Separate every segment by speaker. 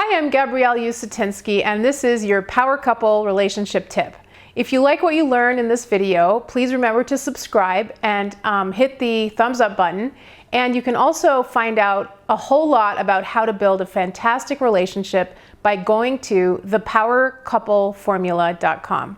Speaker 1: Hi, I'm Gabrielle Usatinsky, and this is your Power Couple Relationship Tip. If you like what you learn in this video, please remember to subscribe and hit the thumbs up button. And you can also find out a whole lot about how to build a fantastic relationship by going to thepowercoupleformula.com.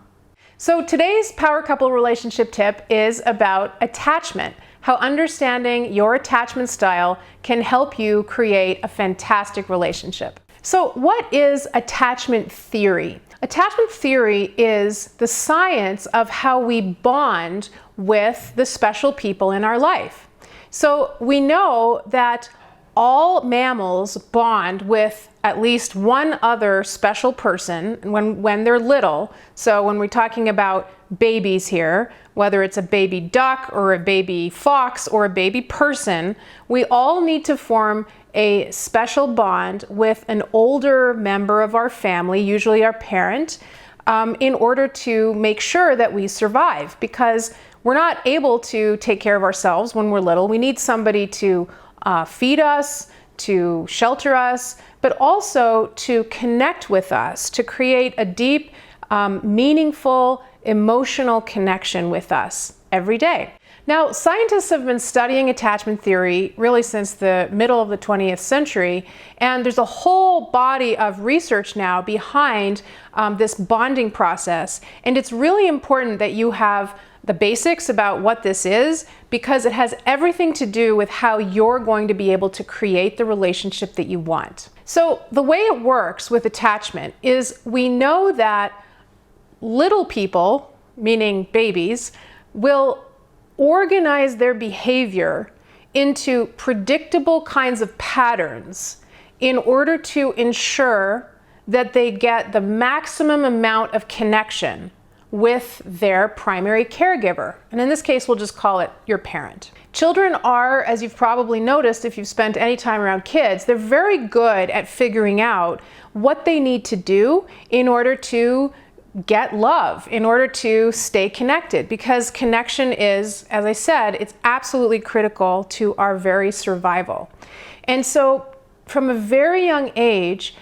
Speaker 1: So today's Power Couple Relationship Tip is about attachment, how understanding your attachment style can help you create a fantastic relationship. So what is attachment theory? Attachment theory is the science of how we bond with the special people in our life. So we know that all mammals bond with at least one other special person when they're little. So when we're talking about babies here, whether it's a baby duck or a baby fox or a baby person, we all need to form a special bond with an older member of our family, usually our parent, in order to make sure that we survive, because we're not able to take care of ourselves when we're little. We need somebody to feed us, to shelter us, but also to connect with us, to create a deep, meaningful, emotional connection with us every day. Now, scientists have been studying attachment theory really since the middle of the 20th century, and there's a whole body of research now behind this bonding process. And it's really important that you have the basics about what this is, because it has everything to do with how you're going to be able to create the relationship that you want. So the way it works with attachment is we know that little people, meaning babies, will organize their behavior into predictable kinds of patterns in order to ensure that they get the maximum amount of connection with their primary caregiver. And in this case, we'll just call it your parent. Children are, as you've probably noticed if you've spent any time around kids, they're very good at figuring out what they need to do in order to get love, in order to stay connected, because connection is, as I said, it's absolutely critical to our very survival. And so from a very young age,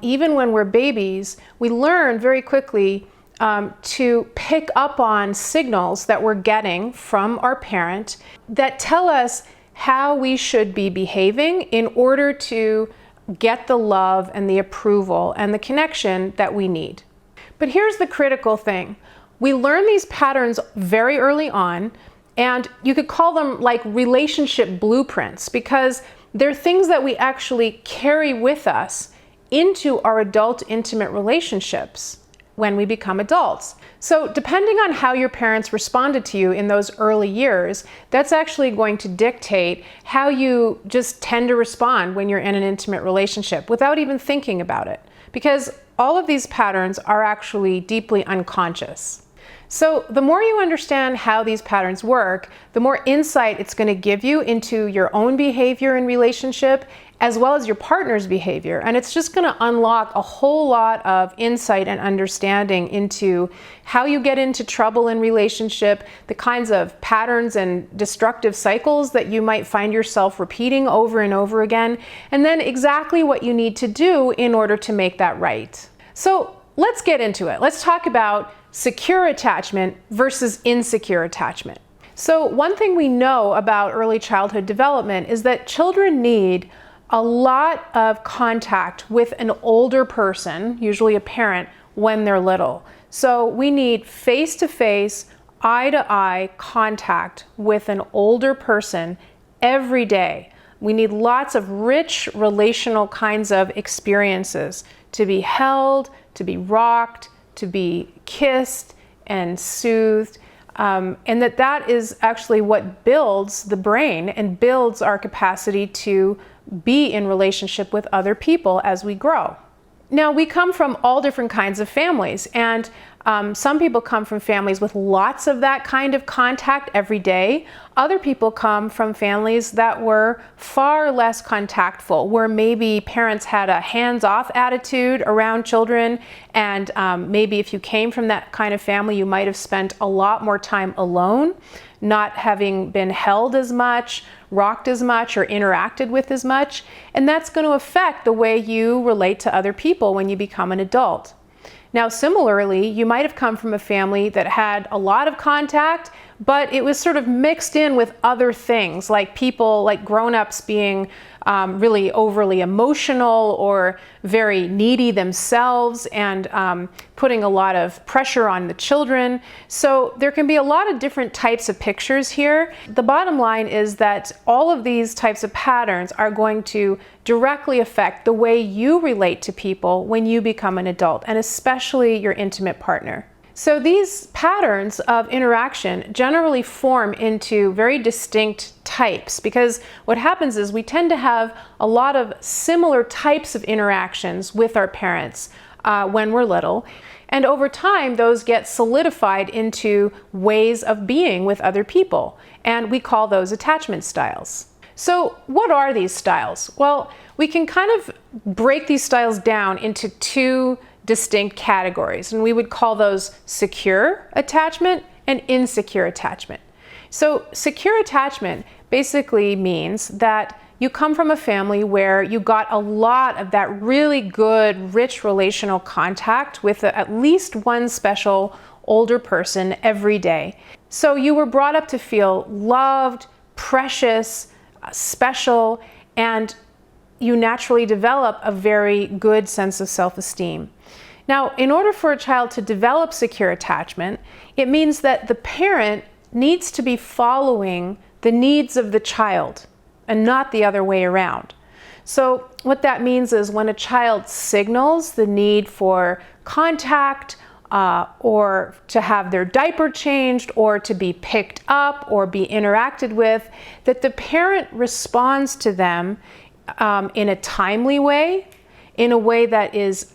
Speaker 1: even when we're babies, we learn very quickly to pick up on signals that we're getting from our parent that tell us how we should be behaving in order to get the love and the approval and the connection that we need. But here's the critical thing. We learn these patterns very early on, and you could call them like relationship blueprints, because they're things that we actually carry with us into our adult intimate relationships when we become adults. So depending on how your parents responded to you in those early years, that's actually going to dictate how you just tend to respond when you're in an intimate relationship without even thinking about it, because all of these patterns are actually deeply unconscious. So the more you understand how these patterns work, the more insight it's going to give you into your own behavior in relationship, as well as your partner's behavior. And it's just going to unlock a whole lot of insight and understanding into how you get into trouble in relationship, the kinds of patterns and destructive cycles that you might find yourself repeating over and over again, and then exactly what you need to do in order to make that right. So let's get into it. Let's talk about secure attachment versus insecure attachment. So one thing we know about early childhood development is that children need a lot of contact with an older person, usually a parent, when they're little. So we need face-to-face, eye-to-eye contact with an older person every day. We need lots of rich relational kinds of experiences to be held, to be rocked, to be kissed and soothed. And that is actually what builds the brain and builds our capacity to be in relationship with other people as we grow. Now, we come from all different kinds of families, and some people come from families with lots of that kind of contact every day. Other people come from families that were far less contactful, where maybe parents had a hands-off attitude around children, and maybe if you came from that kind of family, you might have spent a lot more time alone. not having been held as much, rocked as much, or interacted with as much. And that's going to affect the way you relate to other people when you become an adult. Now, similarly, you might have come from a family that had a lot of contact, but it was sort of mixed in with other things, like people, like grown-ups being really overly emotional or very needy themselves and putting a lot of pressure on the children. So there can be a lot of different types of pictures here. The bottom line is that all of these types of patterns are going to directly affect the way you relate to people when you become an adult, and especially your intimate partner. So these patterns of interaction generally form into very distinct types, because what happens is we tend to have a lot of similar types of interactions with our parents when we're little. And over time, those get solidified into ways of being with other people. And we call those attachment styles. So what are these styles? Well, we can kind of break these styles down into two distinct categories, and we would call those secure attachment and insecure attachment. So secure attachment basically means that you come from a family where you got a lot of that really good, rich relational contact with at least one special older person every day. So you were brought up to feel loved, precious, special, and you naturally develop a very good sense of self-esteem. Now, in order for a child to develop secure attachment, it means that the parent needs to be following the needs of the child and not the other way around. So what that means is when a child signals the need for contact, or to have their diaper changed, or to be picked up, or be interacted with, that the parent responds to them in a timely way, in a way that is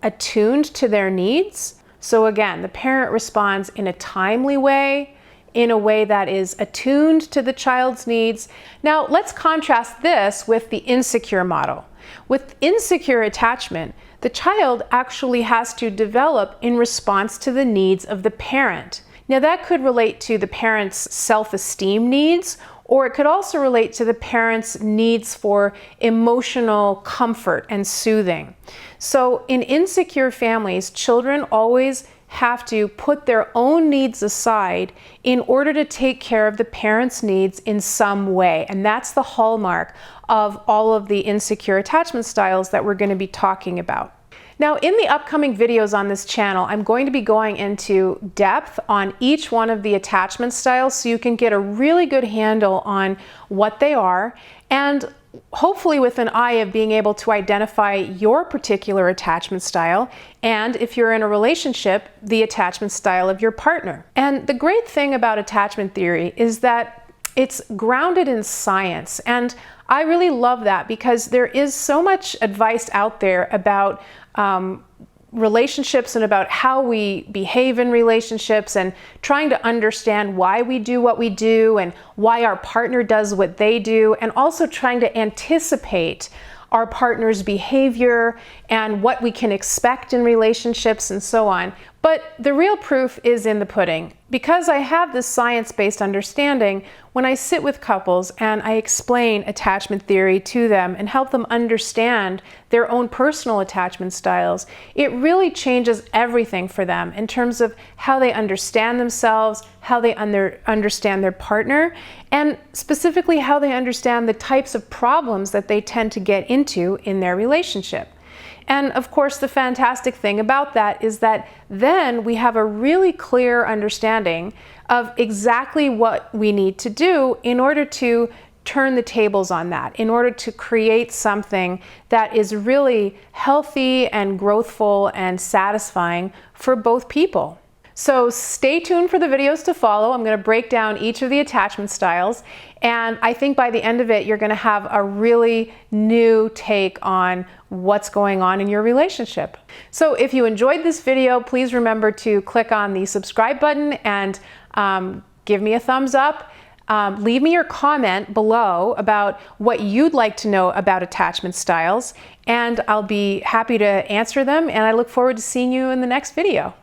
Speaker 1: attuned to their needs. So again, the parent responds in a timely way, in a way that is attuned to the child's needs. Now, let's contrast this with the insecure model. With insecure attachment, the child actually has to develop in response to the needs of the parent. Now, that could relate to the parent's self-esteem needs, or it could also relate to the parent's needs for emotional comfort and soothing. So in insecure families, children always have to put their own needs aside in order to take care of the parent's needs in some way. And that's the hallmark of all of the insecure attachment styles that we're going to be talking about. Now, in the upcoming videos on this channel, I'm going to be going into depth on each one of the attachment styles so you can get a really good handle on what they are, and hopefully with an eye of being able to identify your particular attachment style, and if you're in a relationship, the attachment style of your partner. And the great thing about attachment theory is that it's grounded in science, and I really love that because there is so much advice out there about relationships and about how we behave in relationships, and trying to understand why we do what we do and why our partner does what they do, and also trying to anticipate our partner's behavior and what we can expect in relationships and so on. But the real proof is in the pudding. Because I have this science-based understanding, when I sit with couples and I explain attachment theory to them and help them understand their own personal attachment styles, it really changes everything for them in terms of how they understand themselves, how they understand their partner, and specifically how they understand the types of problems that they tend to get into in their relationship. And of course, the fantastic thing about that is that then we have a really clear understanding of exactly what we need to do in order to turn the tables on that, in order to create something that is really healthy and growthful and satisfying for both people. So stay tuned for the videos to follow. I'm going to break down each of the attachment styles, and I think by the end of it, you're going to have a really new take on what's going on in your relationship. So if you enjoyed this video, please remember to click on the subscribe button and give me a thumbs up. Leave me your comment below about what you'd like to know about attachment styles, and I'll be happy to answer them, and I look forward to seeing you in the next video.